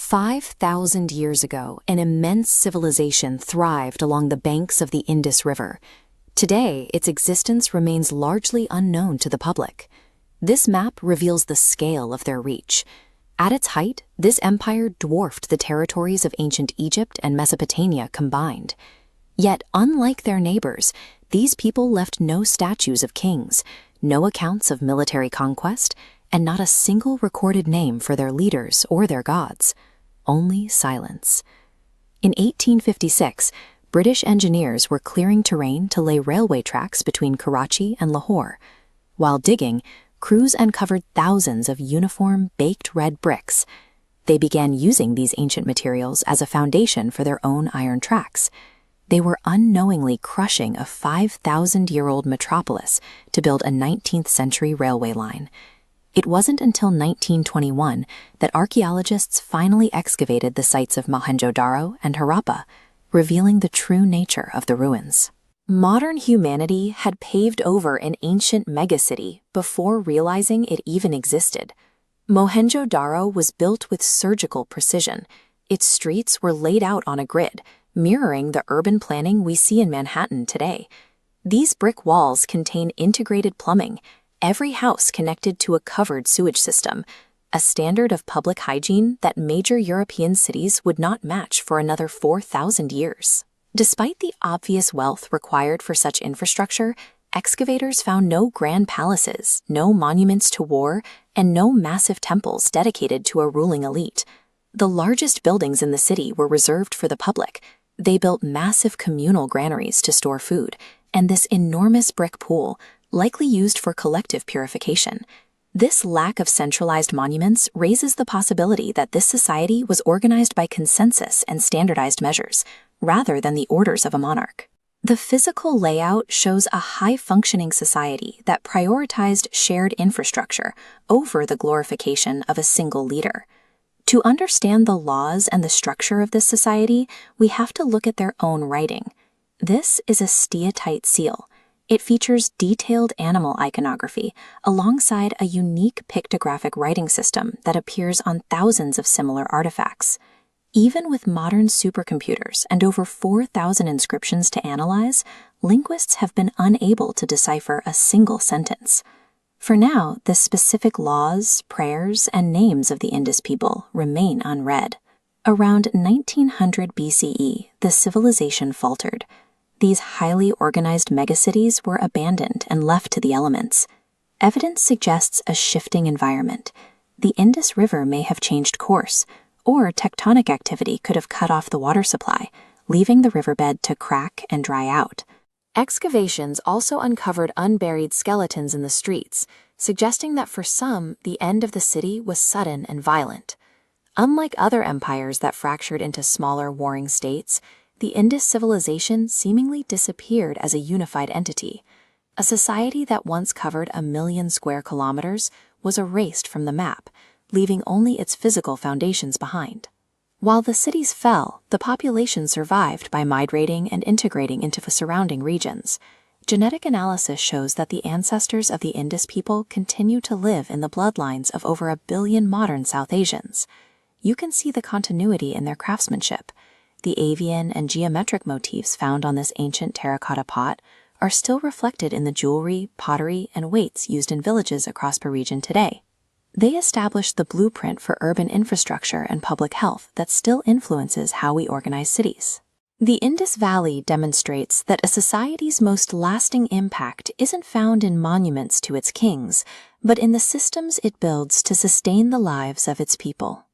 5,000 years ago, an immense civilization thrived along the banks of the Indus River. Today, its existence remains largely unknown to the public. This map reveals the scale of their reach. At its height, this empire dwarfed the territories of ancient Egypt and Mesopotamia combined. Yet, unlike their neighbors, these people left no statues of kings, no accounts of military conquest, and not a single recorded name for their leaders or their gods. Only silence. In 1856, British engineers were clearing terrain to lay railway tracks between Karachi and Lahore. While digging, crews uncovered thousands of uniform, baked red bricks. They began using these ancient materials as a foundation for their own iron tracks. They were unknowingly crushing a 5,000-year-old metropolis to build a 19th-century railway line. It wasn't until 1921 that archaeologists finally excavated the sites of Mohenjo-Daro and Harappa, revealing the true nature of the ruins. Modern humanity had paved over an ancient megacity before realizing it even existed. Mohenjo-Daro was built with surgical precision. Its streets were laid out on a grid, mirroring the urban planning we see in Manhattan today. These brick walls contain integrated plumbing, every house connected to a covered sewage system, a standard of public hygiene that major European cities would not match for another 4,000 years. Despite the obvious wealth required for such infrastructure, excavators found no grand palaces, no monuments to war, and no massive temples dedicated to a ruling elite. The largest buildings in the city were reserved for the public. They built massive communal granaries to store food, and this enormous brick pool, likely used for collective purification. This lack of centralized monuments raises the possibility that this society was organized by consensus and standardized measures, rather than the orders of a monarch. The physical layout shows a high-functioning society that prioritized shared infrastructure over the glorification of a single leader. To understand the laws and the structure of this society, we have to look at their own writing. This is a steatite seal. It features detailed animal iconography alongside a unique pictographic writing system that appears on thousands of similar artifacts. Even with modern supercomputers and over 4,000 inscriptions to analyze, linguists have been unable to decipher a single sentence. For now, the specific laws, prayers, and names of the Indus people remain unread. Around 1900 BCE, the civilization faltered. These highly organized megacities were abandoned and left to the elements. Evidence suggests a shifting environment. The Indus River may have changed course, or tectonic activity could have cut off the water supply, leaving the riverbed to crack and dry out. Excavations also uncovered unburied skeletons in the streets, suggesting that for some, the end of the city was sudden and violent. Unlike other empires that fractured into smaller warring states, the Indus civilization seemingly disappeared as a unified entity. A society that once covered 1 million square kilometers was erased from the map, leaving only its physical foundations behind. While the cities fell, the population survived by migrating and integrating into the surrounding regions. Genetic analysis shows that the ancestors of the Indus people continue to live in the bloodlines of over 1 billion modern South Asians. You can see the continuity in their craftsmanship. The avian and geometric motifs found on this ancient terracotta pot are still reflected in the jewelry, pottery, and weights used in villages across the region today. They established the blueprint for urban infrastructure and public health that still influences how we organize cities. The Indus Valley demonstrates that a society's most lasting impact isn't found in monuments to its kings, but in the systems it builds to sustain the lives of its people.